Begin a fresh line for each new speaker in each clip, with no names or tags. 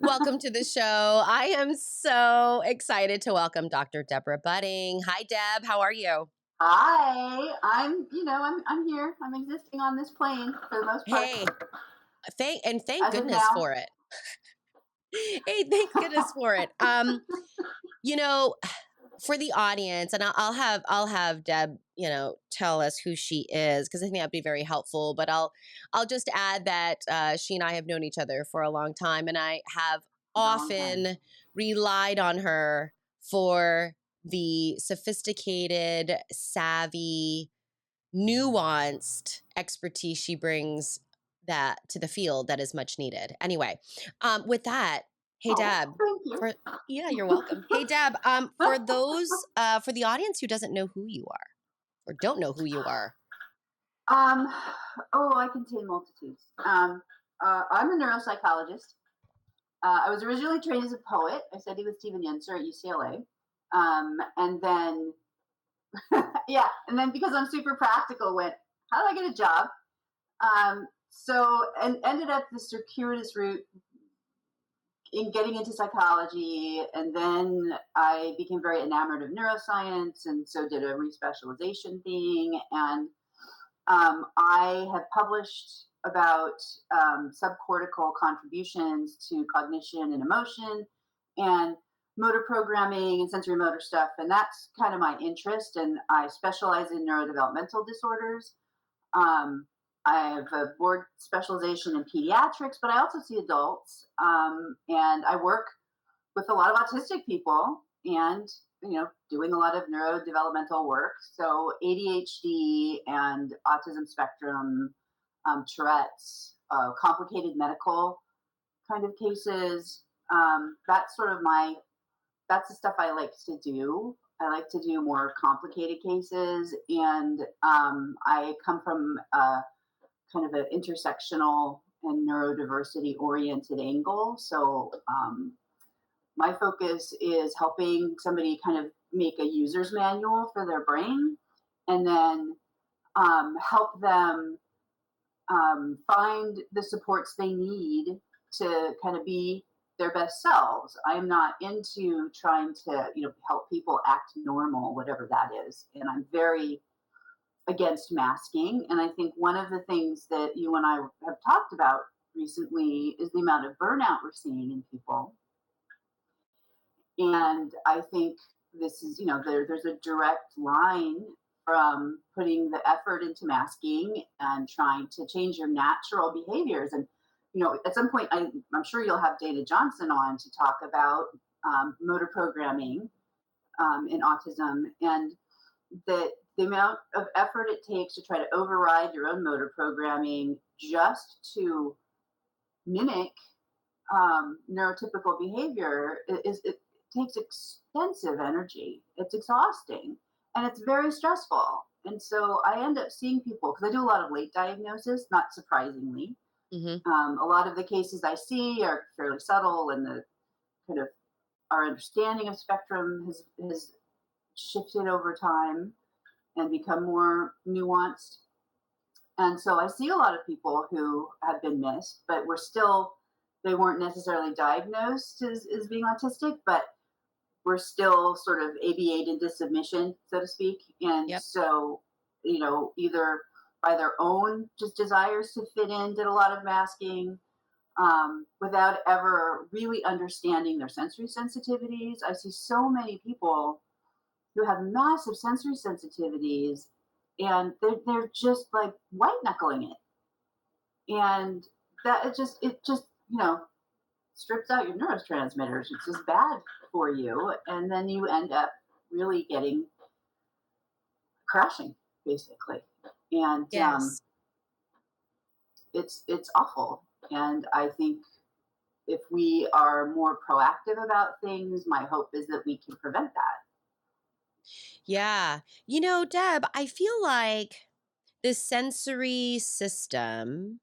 Welcome to the show. I am so excited to welcome Dr. Deborah Budding. Hi, Deb. How are you?
Hi, I'm here. I'm existing on this plane for the most part
Hey, thank
as of
goodness
now.
for it. Hey, thank goodness for it. You know, for the audience, and I'll have Deb, tell us who she is because I think that'd be very helpful. But I'll just add that she and I have known each other for a long time, and I have
Long time.
often relied on her for the sophisticated, savvy, nuanced expertise she brings that to the field that is much needed. Anyway, with that, hey
Oh,
Deb,
thank you.
for yeah, you're welcome. Hey Deb, for those for the audience who doesn't know who you are or don't know who you are.
um, I contain multitudes. I'm a neuropsychologist. I was originally trained as a poet. I studied with Stephen Yenser at UCLA. And then, yeah, and then because I'm super practical, went, how do I get a job? And ended up the circuitous route in getting into psychology, and then I became very enamored of neuroscience, and so did a respecialization thing. And I have published about subcortical contributions to cognition and emotion, and motor programming and sensory motor stuff, and that's kind of my interest. And I specialize in neurodevelopmental disorders. Um, I have a board specialization in pediatrics, but I also see adults. And I work with a lot of autistic people and, doing a lot of neurodevelopmental work. So ADHD and autism spectrum, Tourette's, complicated medical kind of cases. That's the stuff I like to do. I like to do more complicated cases, and I come from kind of an intersectional and neurodiversity oriented angle. So my focus is helping somebody kind of make a user's manual for their brain, and then help them find the supports they need to kind of be their best selves. I am not into trying to, help people act normal, whatever that is. And I'm very against masking. And I think one of the things that you and I have talked about recently is the amount of burnout we're seeing in people. And I think this is, there's a direct line from putting the effort into masking and trying to change your natural behaviors. And, at some point, I'm sure you'll have Dana Johnson on to talk about motor programming in autism, and that the amount of effort it takes to try to override your own motor programming just to mimic neurotypical behavior it takes extensive energy. It's exhausting and it's very stressful. And so I end up seeing people because I do a lot of late diagnosis, not surprisingly.
Mm-hmm.
A lot of the cases I see are fairly subtle, and the kind of our understanding of spectrum has shifted over time and become more nuanced. And so I see a lot of people who have been missed, but they weren't necessarily diagnosed as being autistic, but we're still sort of ABA'd into submission, so to speak. And
Yep.
so, either by their own just desires to fit in, did a lot of masking without ever really understanding their sensory sensitivities. I see so many people who have massive sensory sensitivities, and they're just like white knuckling it. And that it just strips out your neurotransmitters. It's just bad for you, and then you end up really getting crashing, basically. And
Yes.
it's awful. And I think if we are more proactive about things, my hope is that we can prevent that.
Yeah. Deb, I feel like the sensory system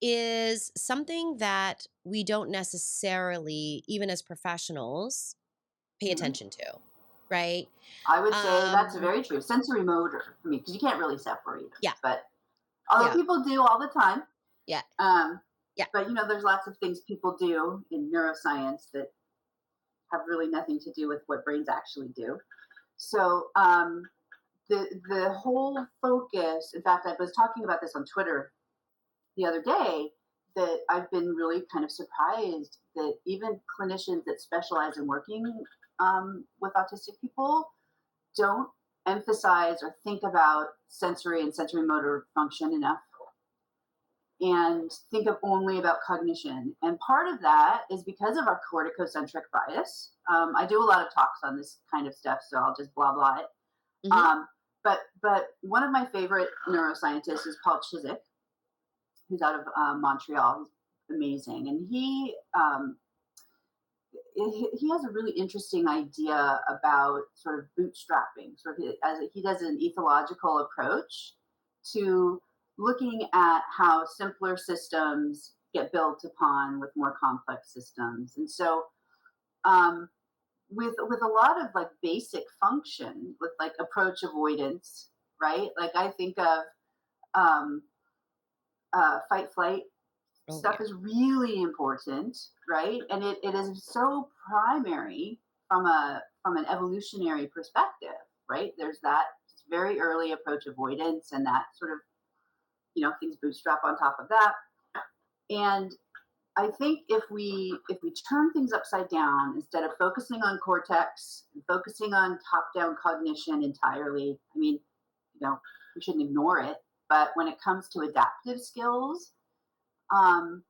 is something that we don't necessarily, even as professionals, pay
Mhm.
attention to, right?
I would say that's
Um,
very true. Sensory motor, because you can't really separate them,
yeah,
but although
yeah,
people do all the time.
yeah.
Um,
Yeah.
But there's lots of things people do in neuroscience that have really nothing to do with what brains actually do. So the whole focus. In fact, I was talking about this on Twitter the other day, that I've been really kind of surprised that even clinicians that specialize in working with autistic people don't emphasize or think about sensory and sensory motor function enough, and think of only about cognition. And part of that is because of our corticocentric bias. I do a lot of talks on this kind of stuff, so I'll just blah blah it.
Hmm.
Um, but one of my favorite neuroscientists is Paul Chiswick, who's out of Montreal. He's amazing, and he has a really interesting idea about sort of bootstrapping. He does an ethological approach to looking at how simpler systems get built upon with more complex systems. And so, um, with a lot of like basic function, with like approach avoidance, right? Like I think of um, fight flight
Oh
stuff
yeah.
is really important, right? And it is so primary from an evolutionary perspective, right? There's that very early approach avoidance, and that sort of things bootstrap on top of that. And I think if we turn things upside down, instead of focusing on cortex and focusing on top down cognition entirely, I mean, we shouldn't ignore it. But when it comes to adaptive skills, um,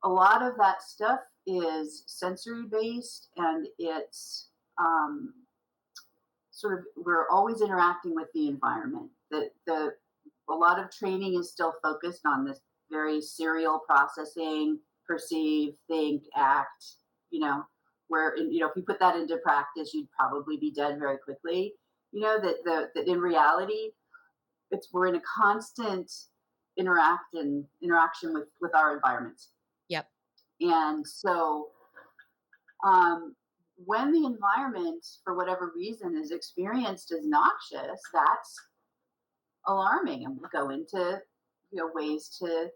a lot of that stuff is sensory based, and it's um, sort of, we're always interacting with the environment. The A lot of training is still focused on this very serial processing, perceive, think, act. You know, where if you put that into practice, you'd probably be dead very quickly. That in reality, we're in a constant interaction with our environments.
Yep.
And so, um, when the environment, for whatever reason, is experienced as noxious, that's alarming, and we'll go into ways to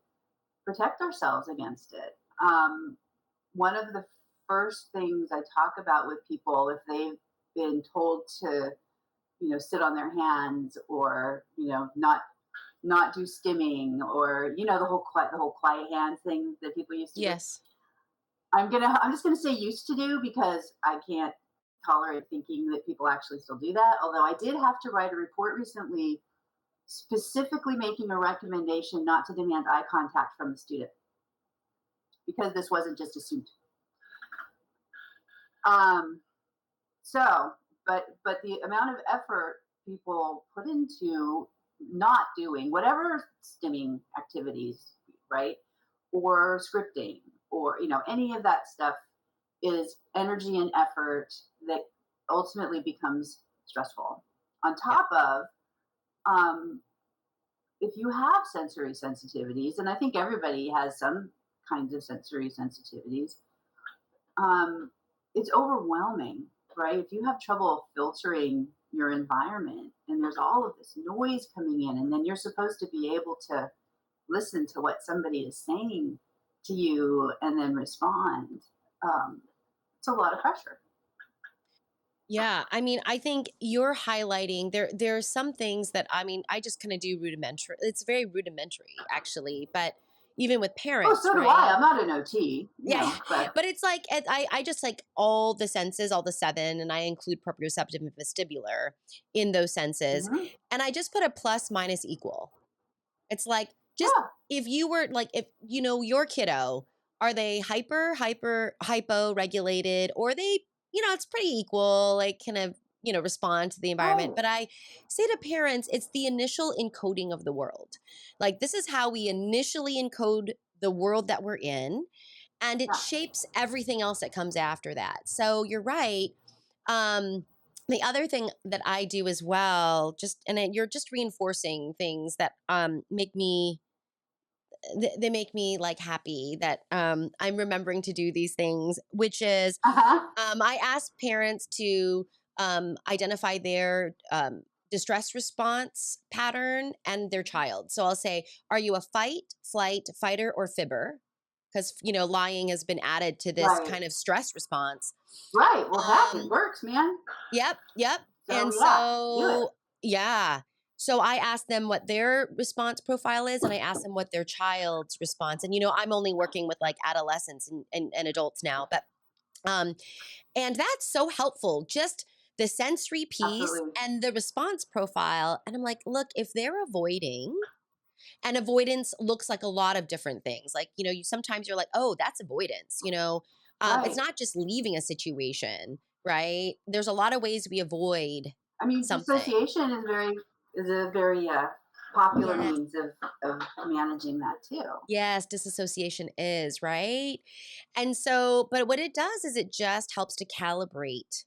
protect ourselves against it. One of the first things I talk about with people, if they've been told to sit on their hands, or not do stimming, or the whole quiet hand thing that people used to do.
Yes.
I'm just gonna say used to do, because I can't tolerate thinking that people actually still do that. Although I did have to write a report recently specifically making a recommendation not to demand eye contact from the student, because this wasn't just assumed. Um, so, but the amount of effort people put into not doing whatever stimming activities, right, or scripting, or any of that stuff, is energy and effort that ultimately becomes stressful. On
Yep.
top of, um, if you have sensory sensitivities, and I think everybody has some kinds of sensory sensitivities, um, it's overwhelming, right? If you have trouble filtering your environment, and there's all of this noise coming in, and then you're supposed to be able to listen to what somebody is saying to you and then respond, um, it's a lot of pressure.
Yeah, I mean, I think you're highlighting there are some things that I mean, I just kind of do rudimentary. It's very rudimentary actually, but even with
Oh,
parents,
so do I.
right?
I'm not an OT,
Yeah,
but
but it's like I just like all the senses, all the seven, and I include proprioceptive and vestibular in those senses,
mhm.
and I just put a plus minus equal. It's like just
Yeah,
if you were like if your kiddo, are they hypo regulated, or they it's pretty equal, like kind of respond to the environment.
right.
But I say to parents, it's the initial encoding of the world. Like this is how we initially encode the world that we're in, and it
Yeah.
shapes everything else that comes after that. So you're right. Um, the other thing that I do as well, you're just reinforcing things that they make me like happy that I'm remembering to do these things, which is
Uh huh.
I ask parents to identify their distress response pattern and their child. So I'll say, are you a fight, flight, fighter, or fibber? because, lying has been added to this
Right.
kind of stress response.
Right. Well, heck, it
Um,
works, man.
yep, yep.
So
And
yeah, do it.
so, yeah. So I asked them what their response profile is, and I asked them what their child's response. And I'm only working with like adolescents and adults now, but um, and that's so helpful. Just the sensory piece
Absolutely.
and the response profile. And I'm like, look, if they're avoiding, and avoidance looks like a lot of different things. Like, you sometimes you're like, oh, that's avoidance. It's
Right.
not just leaving a situation, right? There's a lot of ways we avoid
I mean,
something.
dissociation is a very popular
Yes.
means of managing that too.
Yes, disassociation is, right? And so, but what it does is it just helps to calibrate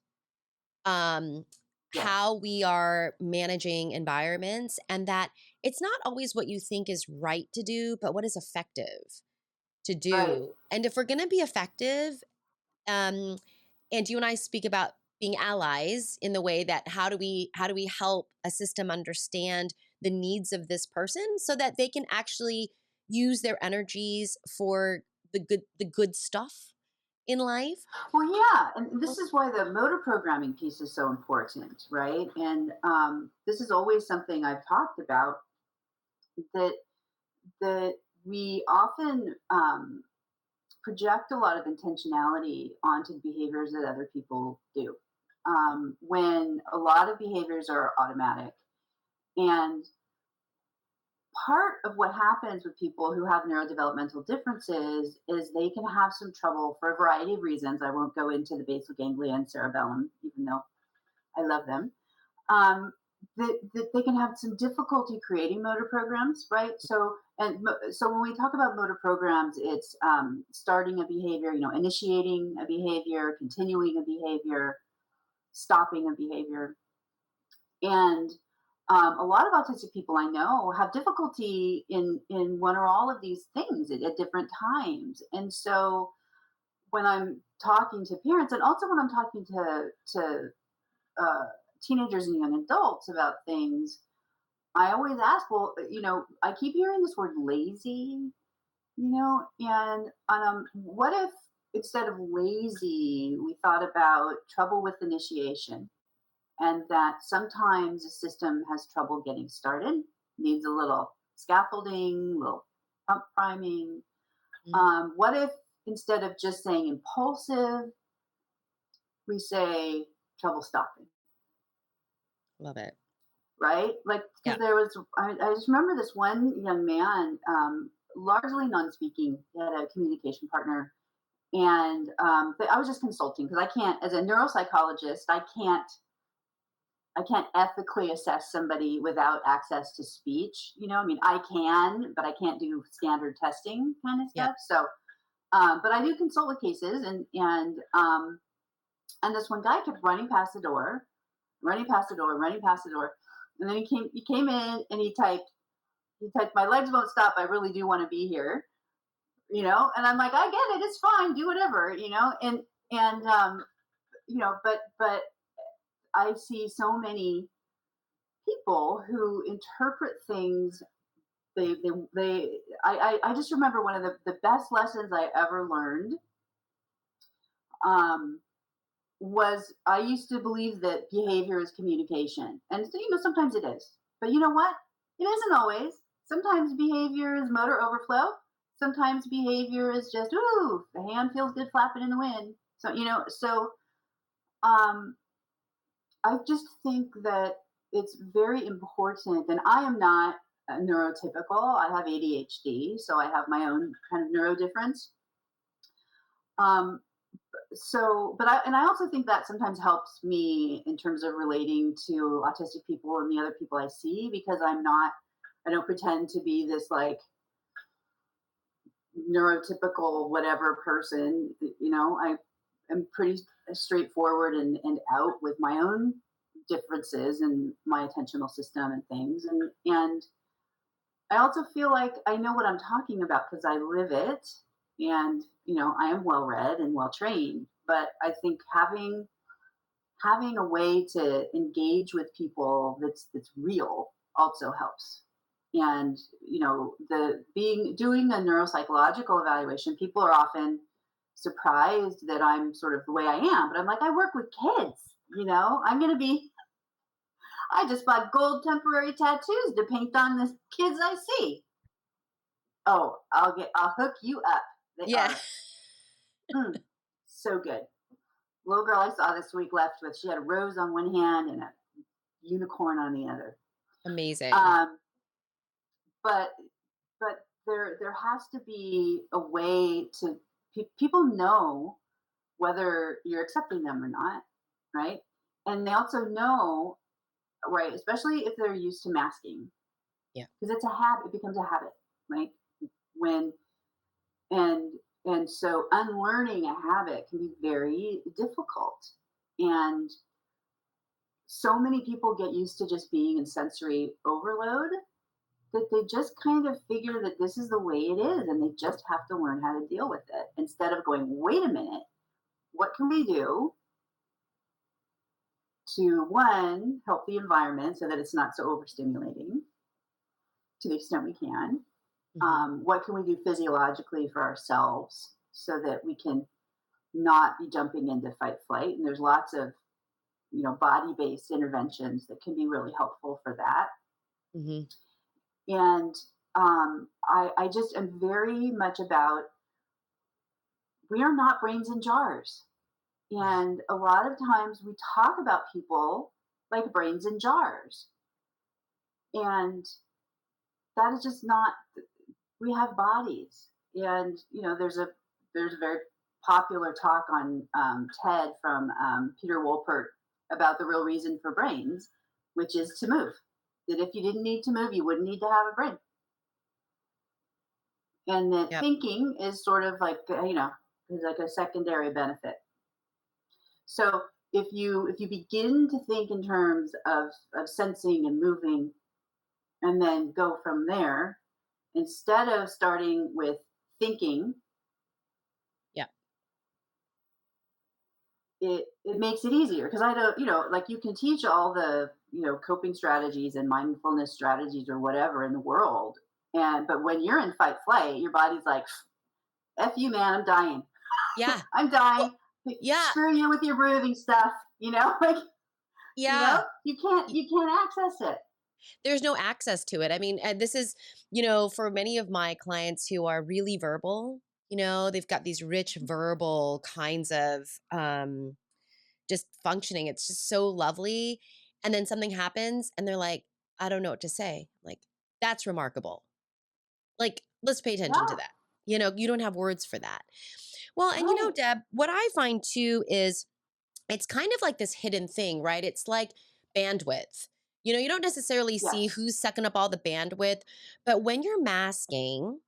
um
Yes.
how we are managing environments, and that it's not always what you think is right to do, but what is effective to
Right.
do. And if we're going to be effective, um and you and I speak about being allies in the way that how do we help a system understand the needs of this person so that they can actually use their energies for the good stuff in life.
Well, yeah, and this is why the motor programming piece is so important, right? And this is always something I've talked about that that we often project a lot of intentionality onto behaviors that other people do. When a lot of behaviors are automatic, and part of what happens with people who have neurodevelopmental differences is they can have some trouble for a variety of reasons. I won't go into the basal ganglia and cerebellum, even though I love them. Um, that they can have some difficulty creating motor programs, right? So when we talk about motor programs, it's starting a behavior, initiating a behavior, continuing a behavior, stopping a behavior, and a lot of autistic people I know have difficulty in one or all of these things at different times. And so when I'm talking to parents, and also when I'm talking to uh, teenagers and young adults about things, I always ask, well, I keep hearing this word lazy, and what if instead of lazy, we thought about trouble with initiation, and that sometimes a system has trouble getting started, needs a little scaffolding, little pump priming.
Mhm.
What if instead of just saying impulsive, we say trouble stopping?
Love it.
Right? Like, because
Yeah.
I just remember this one young man, largely non-speaking. He had a communication partner, and but I was just consulting because I can't, as a neuropsychologist, I can't ethically assess somebody without access to speech. I mean, I can, but I can't do standard testing kind of
Yep.
stuff. So, but I do consult with cases, and this one guy kept running past the door, running past the door, running past the door. And then he came in and he typed, my legs won't stop. I really do want to be here, And I'm like, I get it. It's fine. Do whatever, and but I see so many people who interpret things. I just remember one of the best lessons I ever learned. Um, was I used to believe that behavior is communication. And so, sometimes it is. But you know what? It isn't always. Sometimes behavior is motor overflow. Sometimes behavior is just, ooh, the hand feels good flapping in the wind. So I just think that it's very important. And I am not neurotypical. I have ADHD, so I have my own kind of neurodifference. Um, but I also think that sometimes helps me in terms of relating to autistic people and the other people I see, because I don't pretend to be this like neurotypical whatever person. I am pretty straightforward and out with my own differences and my attentional system and things, and I also feel like I know what I'm talking about because I live it, and I am well read and well trained. But I think having a way to engage with people that's real also helps. And, the being doing a neuropsychological evaluation, people are often surprised that I'm sort of the way I am. But I'm like, I work with kids, I'm going to be, I just bought gold temporary tattoos to paint on the kids I see. Oh, I'll hook you up. They
Yeah.
are so good. Little girl I saw this week left with, she had a rose on one hand and a unicorn on the other.
Amazing.
Um, but there has to be a way to people know whether you're accepting them or not, right? And they also know, right, especially if they're used to masking,
Yeah.
because it's a habit. It becomes a habit, right? When and so unlearning a habit can be very difficult. And so many people get used to just being in sensory overload that they just kind of figure that this is the way it is and they just have to learn how to deal with it instead of going, wait a minute, what can we do to, one, help the environment so that it's not so overstimulating to the extent we can?
Hmm.
What can we do physiologically for ourselves so that we can not be jumping into fight flight? And there's lots of body based interventions that can be really helpful for that.
Hmm.
And I just am very much about, we are not brains in jars.
Yeah.
And a lot of times we talk about people like brains in jars. And that is just not, we have bodies. And, there's a very popular talk on TED from Peter Wolpert about the real reason for brains, which is to move. That if you didn't need to move, you wouldn't need to have a brain. And that
Yep.
thinking is sort of like, is like a secondary benefit. So if you begin to think in terms of sensing and moving, and then go from there, instead of starting with thinking,
Yep.
it makes it easier, because I don't, like, you can teach all the coping strategies and mindfulness strategies or whatever in the world, but when you're in fight flight, your body's like, "F you, man, I'm dying.
Yeah.
I'm dying.
Well, yeah.
Screw you with your breathing stuff." Like,
Yeah.
you can't access it.
There's no access to it. I mean, and this is, for many of my clients who are really verbal, they've got these rich verbal kinds of just functioning. It's just so lovely. And then something happens and they're like, I don't know what to say. Like, that's remarkable. Like, let's pay attention to
Yeah,
that. You don't have words for that. Well, and
right.
Deb, what I find too is it's kind of like this hidden thing, right? It's like bandwidth. You don't necessarily see
Yes.
who's sucking up all the bandwidth, but when you're masking,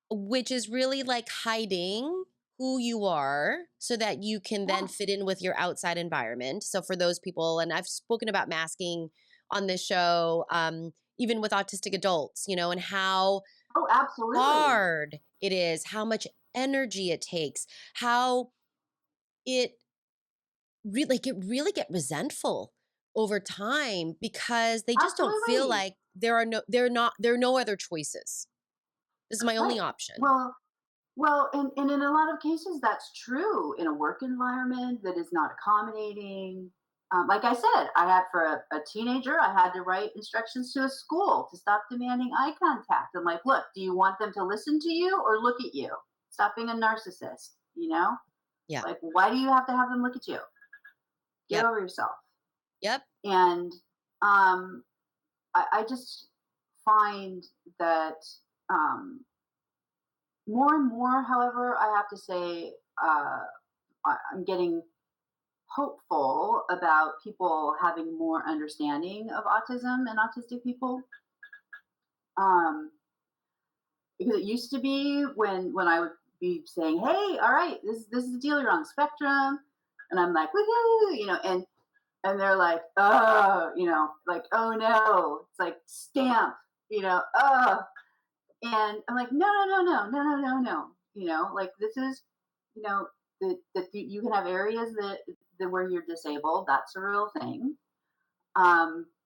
which is really like hiding who you are so that you can then
Yeah.
fit in with your outside environment. So for those people, and I've spoken about masking on this show, even with autistic adults, and how
Oh, absolutely.
hard it is, how much energy it takes, how it really get resentful over time because they just don't feel
Absolutely.
like there are no other choices. This is my only
Right.
option.
Well, and in a lot of cases, that's true in a work environment that is not accommodating. Like I said, I had for a teenager, I had to write instructions to a school to stop demanding eye contact. I'm like, look, do you want them to listen to you or look at you? Stop being a narcissist.
Yeah.
Like, why do you have to have them look at you? Get
Yep.
over yourself.
Yep.
And um, I just find that more and more, however, I have to say, I'm getting hopeful about people having more understanding of autism and autistic people. Um, because it used to be when I would be saying, "Hey, all right, this is the deal. You're on the spectrum," and I'm like, "Woohoo!" and they're like, "Oh, like, oh no," it's like stamp, "Oh," and I'm like, "No, no, no, no, no, no, no, no," like, this is, you know, that you can have areas that where you're disabled. That's a real thing.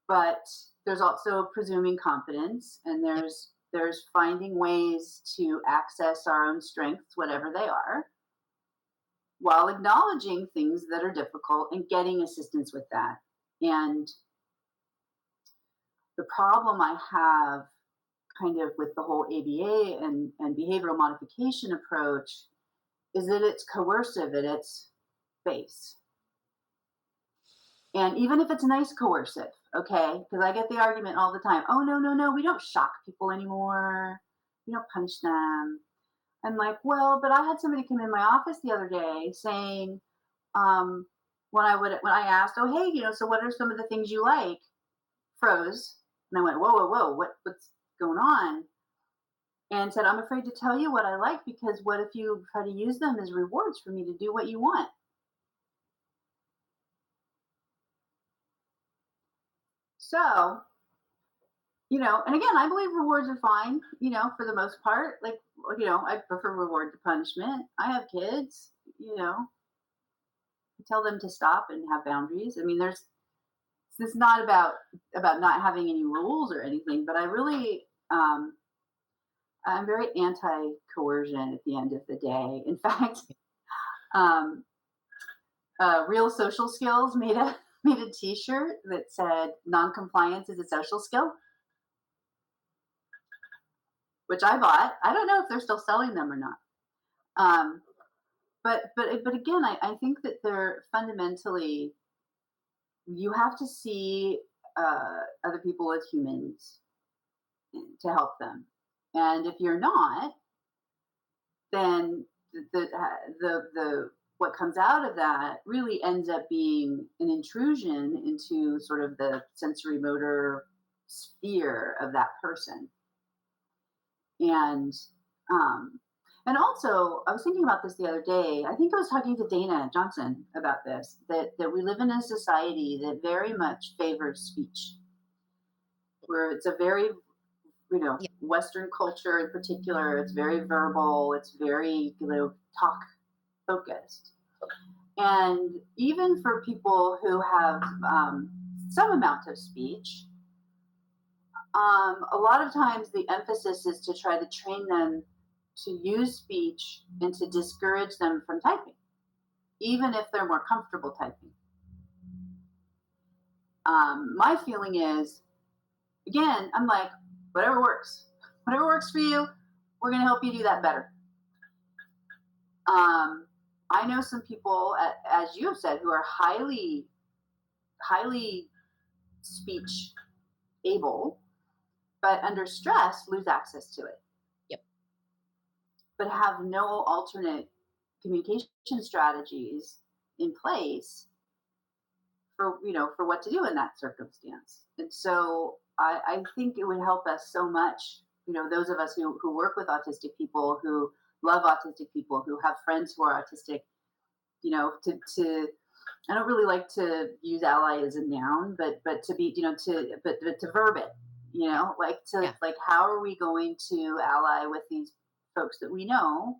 But there's also presuming competence, and
Yep.
there's finding ways to access our own strengths, whatever they are, while acknowledging things that are difficult and getting assistance with that. And the problem I have kind of with the whole ABA and behavioral modification approach is that it's coercive at its base. And even if it's nice coercive, okay, because I get the argument all the time, oh, no, no, no, we don't shock people anymore. We don't punish them. I'm like, well, but I had somebody come in my office the other day saying, um, when I asked, oh, hey, so what are some of the things you like? Froze, and I went, whoa, whoa, whoa, what's going on? And said, I'm afraid to tell you what I like because what if you try to use them as rewards for me to do what you want? So, and again, I believe rewards are fine, for the most part. Like, I prefer reward to punishment. I have kids, I tell them to stop and have boundaries. I mean, this is not about not having any rules or anything, but I'm very anti coercion at the end of the day. In fact, um, Real Social Skills made a made a T-shirt that said "Non-compliance is a social skill," which I bought. I don't know if they're still selling them or not. Um, but again, I think that they're fundamentally, you have to see other people as humans to help them, and if you're not, then the what comes out of that really ends up being an intrusion into sort of the sensory motor sphere of that person. And um and also, I was thinking about this the other day. I think I was talking to Dana Johnson about this, that we live in a society that very much favors speech, where it's a very,
Yep.
Western culture in particular, it's very verbal, it's very, talk focused. And even for people who have some amount of speech, a lot of times the emphasis is to try to train them to use speech and to discourage them from typing, even if they're more comfortable typing. My feeling is, again, I'm like, whatever works, whatever works for you, we're going to help you do that better. I know some people, as you have said, who are highly speech able, but under stress lose access to it,
Yep.
but have no alternate communication strategies in place for what to do in that circumstance. And so I think it would help us so much, those of us who work with autistic people, who love autistic people, who have friends who are autistic, to I don't really like to use ally as a noun, but to be, but to verb it,
Yeah. Yeah.
like how are we going to ally with these folks that we know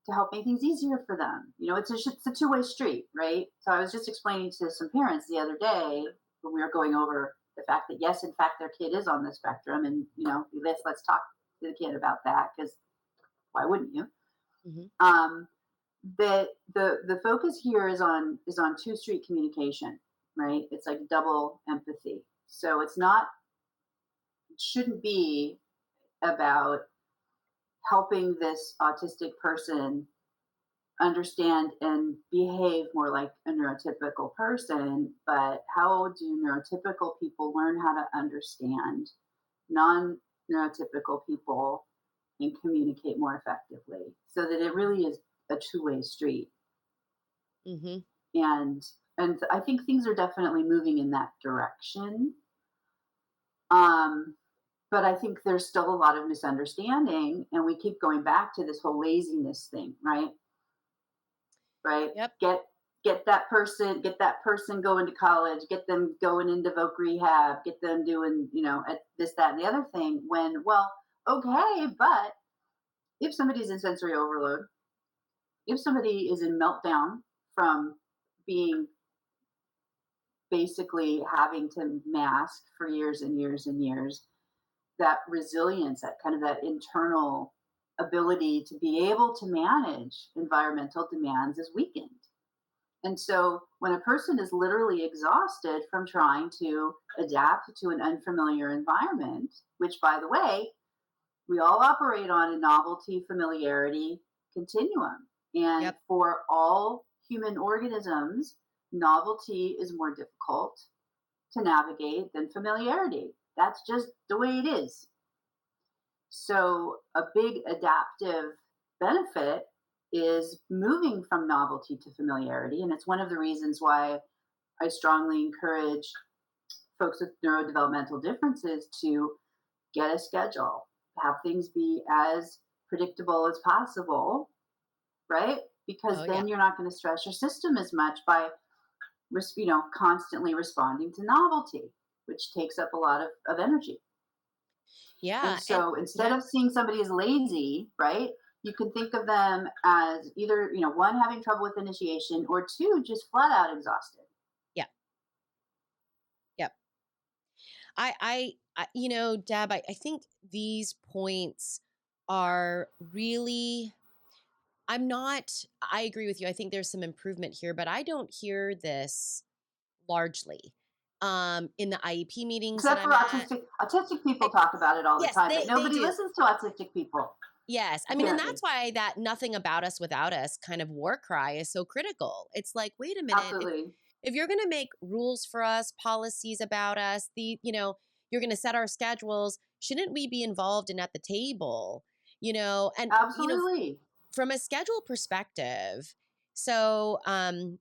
to help make things easier for them? It's a two-way street, right? So I was just explaining to some parents the other day when we were going over the fact that yes, in fact, their kid is on the spectrum, and let's talk to the kid about that, because why wouldn't you?
Hmm.
Um, that the focus here is on two street communication, right? It's like double empathy. So it shouldn't be about helping this autistic person understand and behave more like a neurotypical person, but how do neurotypical people learn how to understand non neurotypical people and communicate more effectively, so that it really is a two-way street.
Hmm.
And I think things are definitely moving in that direction. Um, but I think there's still a lot of misunderstanding, and we keep going back to this whole laziness thing, right? Right?
Yep.
Get that person going to college, get them going into voc rehab, get them doing, at this, that, and the other thing. When, well, okay, but if somebody's in sensory overload, if somebody is in meltdown from being basically having to mask for years and years and years, that resilience, that kind of that internal ability to be able to manage environmental demands is weakened. And so when a person is literally exhausted from trying to adapt to an unfamiliar environment, which by the way, we all operate on a novelty familiarity continuum. And
Yep.
for all human organisms, novelty is more difficult to navigate than familiarity. That's just the way it is. So, a big adaptive benefit is moving from novelty to familiarity. And it's one of the reasons why I strongly encourage folks with neurodevelopmental differences to get a schedule, have things be as predictable as possible, right? Because
Oh yeah.
then you're not going to stress your system as much by constantly responding to novelty, which takes up a lot of energy. And
Yeah. And
so instead
yeah.
of seeing somebody as lazy, right, you can think of them as either, one, having trouble with initiation, or two, just flat out exhausted.
Yeah. Yep. Deb, I think these points are really, I agree with you. I think there's some improvement here, but I don't hear this largely in the IEP meetings that
Except for
I'm at.
autistic people
Eh,
talk about it all the
yes,
time, but
they
nobody
do.
listens to autistic people,
Yes. I mean, and that's
apparently.
why that nothing about us without us kind of war cry is so critical. It's like, wait a minute,
Absolutely.
if you're going to make rules for us, policies about us, you're going to set our schedules, shouldn't we be involved and at the table? And
Absolutely.
from a schedule perspective, so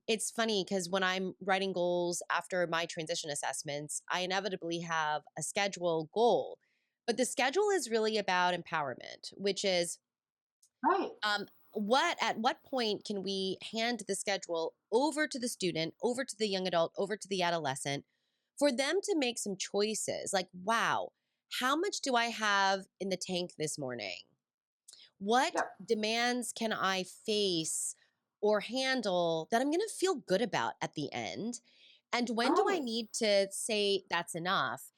it's funny because when I'm writing goals after my transition assessments, I inevitably have a schedule goal. But the schedule is really about empowerment, which is
Right.
at what point can we hand the schedule over to the student, over to the young adult, over to the adolescent for them to make some choices like, wow, how much do I have in the tank this morning? What
Yep.
demands can I face or handle that I'm going to feel good about at the end? And when do I
Right.
need to say that's enough?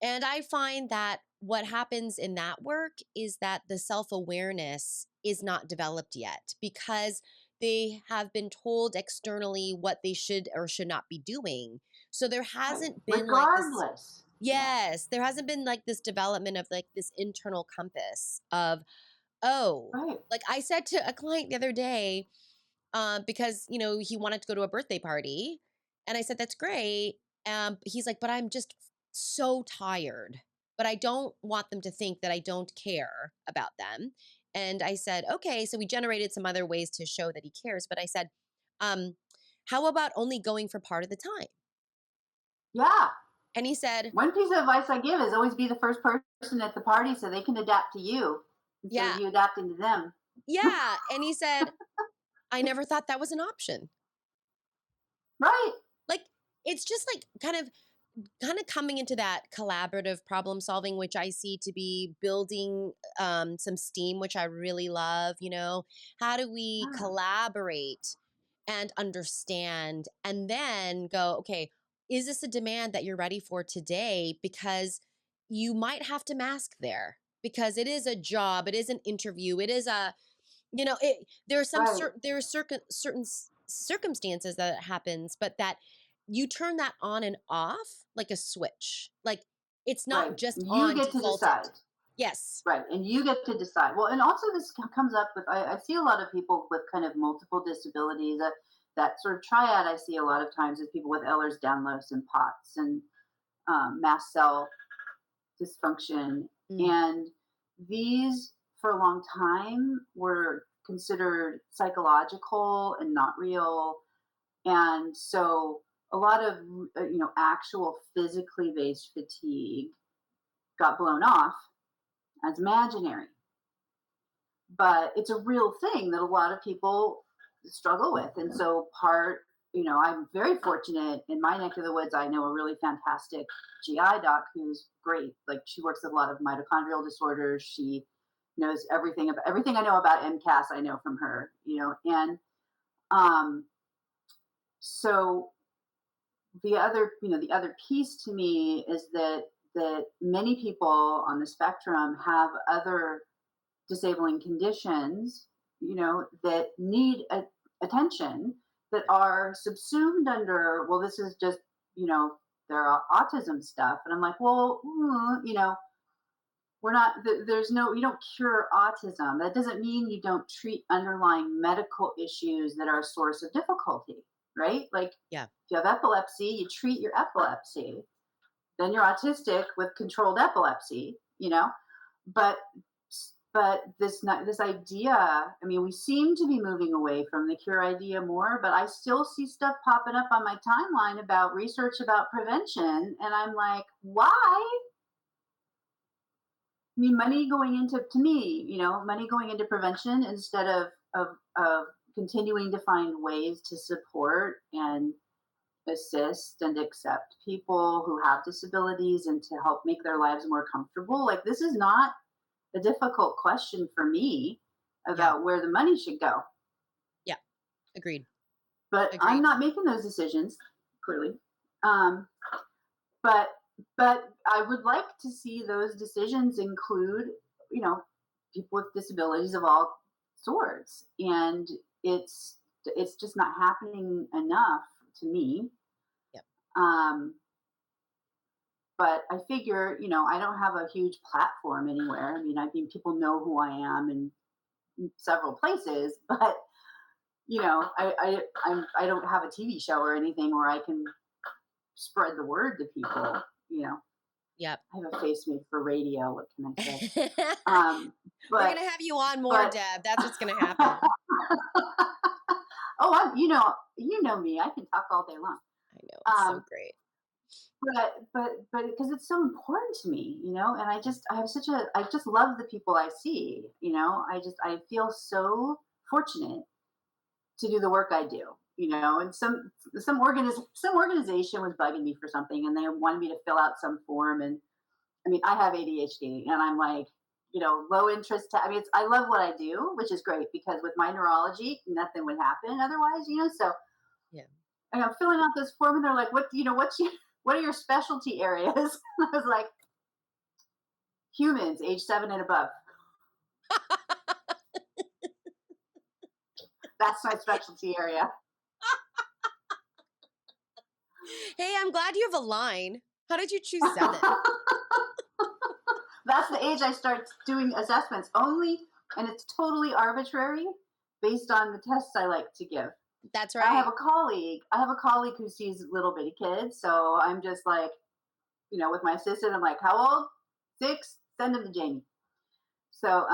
And I find that what happens in that work is that the self awareness is not developed yet because they have been told externally what they should or should not be doing. So there
Right.
hasn't been like this.
Regardless. Yeah.
Yes, there hasn't been like this development of like this internal compass of, oh,
Right.
like I said to a client the other day, because he wanted to go to a birthday party, and I said that's great. He's like, but I'm just so tired. But I don't want them to think that I don't care about them. And I said, okay. So we generated some other ways to show that he cares. But I said, um, how about only going for part of the time?
Yeah.
And he said,
One piece of advice I give is always be the first person at the party so they can adapt to you instead of
yeah,
you adapting to them.
yeah. And he said, I never thought that was an option.
Right.
Like, it's just like kind of coming into that collaborative problem solving, which I see to be building some steam, which I really love. How do we
Yeah.
collaborate and understand and then go, okay, is this a demand that you're ready for today? Because you might have to mask there because it is a job, it is an interview, it is there are
Right.
certain circumstances that it happens, but that you turn that on and off like a switch. Like it's not
Right.
just
You
on
get to
defaulted.
decide.
Yes.
Right. And you get to decide. Well, and also this comes up with, I see a lot of people with kind of multiple disabilities. That sort of triad I see a lot of times is people with Ehlers-Danlos and POTS and mast cell dysfunction.
Mm.
And these, for a long time, were considered psychological and not real. And so a lot of, actual physically based fatigue got blown off as imaginary. But it's a real thing that a lot of people struggle with. And so I'm very fortunate in my neck of the woods. I know a really fantastic GI doc who's great. Like she works with a lot of mitochondrial disorders. She knows everything I know about MCAS. I know from her, and um, so the other piece to me is that many people on the spectrum have other disabling conditions, that need attention, that are subsumed under, well, this is just, you know, their autism stuff. And I'm like, well, we're not, there's no, you don't cure autism. That doesn't mean you don't treat underlying medical issues that are a source of difficulty, right? Like, if
Yeah.
you have epilepsy, you treat your epilepsy. Then you're autistic with controlled epilepsy, but this idea, I mean, we seem to be moving away from the cure idea more, but I still see stuff popping up on my timeline about research about prevention, and I'm like, why? I mean, money going into, to me, money going into prevention instead of continuing to find ways to support and assist and accept people who have disabilities and to help make their lives more comfortable. Like, this is not a difficult question for me
Yeah.
about where the money should go.
Yeah. Agreed.
But I'm
Agreed.
not making those decisions, clearly. Um, but I would like to see those decisions include, you know, people with disabilities of all sorts. And it's just not happening enough to me.
Yep.
Um, but I figure, I don't have a huge platform anywhere. I mean, people know who I am in several places, but I don't have a TV show or anything where I can spread the word to people.
Yep.
I have a face made for radio. What can I say?
We're
But
gonna have you on more,
but
Deb. That's what's gonna happen.
oh, you know me. I can talk all day long.
I know, it's so
Um,
great.
but because it's so important to me, and I just love the people I see. I feel so fortunate to do the work I do. And some organization was bugging me for something, and they wanted me to fill out some form. And I mean, I have ADHD, and I'm like, low interest. I mean, I love what I do, which is great because with my neurology, nothing would happen otherwise. So
Yeah.
I'm filling out this form, and they're like, what are your specialty areas? And I was like, humans, age 7 and above. That's my specialty area.
Hey, I'm glad you have a line. How did you choose 7?
That's the age I start doing assessments only, and it's totally arbitrary based on the tests I like to give.
That's
I have
right.
a colleague. I have a colleague who sees little bitty kids, so I'm just like, with my assistant, I'm like, how old? 6. Send him to Jamie. So,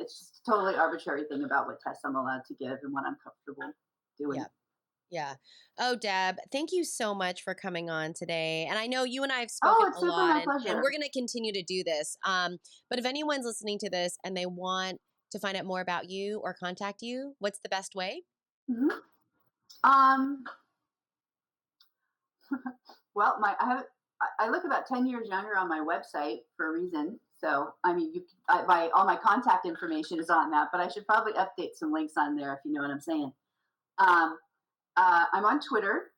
it's just a totally arbitrary thing about what tests I'm allowed to give and what I'm comfortable doing.
Yeah. Yeah. Oh, Deb, thank you so much for coming on today. And I know you and I have
Oh,
spoken
it's
a
super
lot,
my
and we're
pleasure.
going to continue to do this. But if anyone's listening to this and they want to find out more about you or contact you, what's the best way?
hmm Um, well, I look about 10 years younger on my website for a reason. So, I mean, all my contact information is on that, but I should probably update some links on there if you know what I'm saying. Um, I'm on Twitter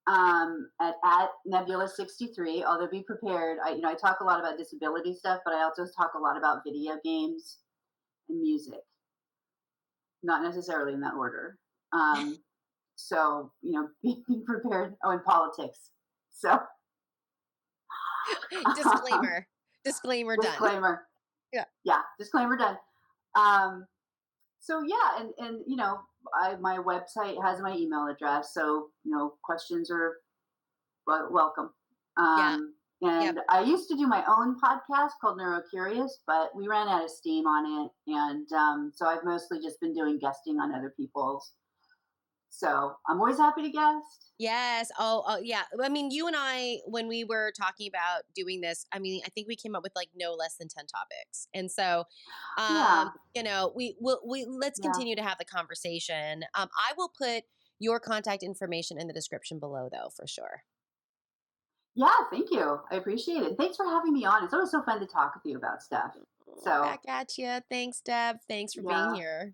at Nebula63. Although be prepared, I talk a lot about disability stuff, but I also talk a lot about video games and music, not necessarily in that order. So be prepared. Oh, and politics. So
Disclaimer. Disclaimer done.
disclaimer.
Yeah.
Yeah, disclaimer done. Um, so yeah, and my website has my email address, so questions are welcome.
Yeah. Yep.
And I used to do my own podcast called NeuroCurious, but we ran out of steam on it, and so I've mostly just been doing guesting on other people's. So I'm always happy to guest.
Yes. Oh, yeah. I mean, you and I, when we were talking about doing this, I mean, I think we came up with like no less than 10 topics. And so,
Yeah,
we let's
yeah,
continue to have the conversation. I will put your contact information in the description below, though, for sure.
yeah. Thank you. I appreciate it. Thanks for having me on. It's always so fun to talk with you about stuff. So
Back at you. Thanks, Deb. Thanks for being
yeah.
here.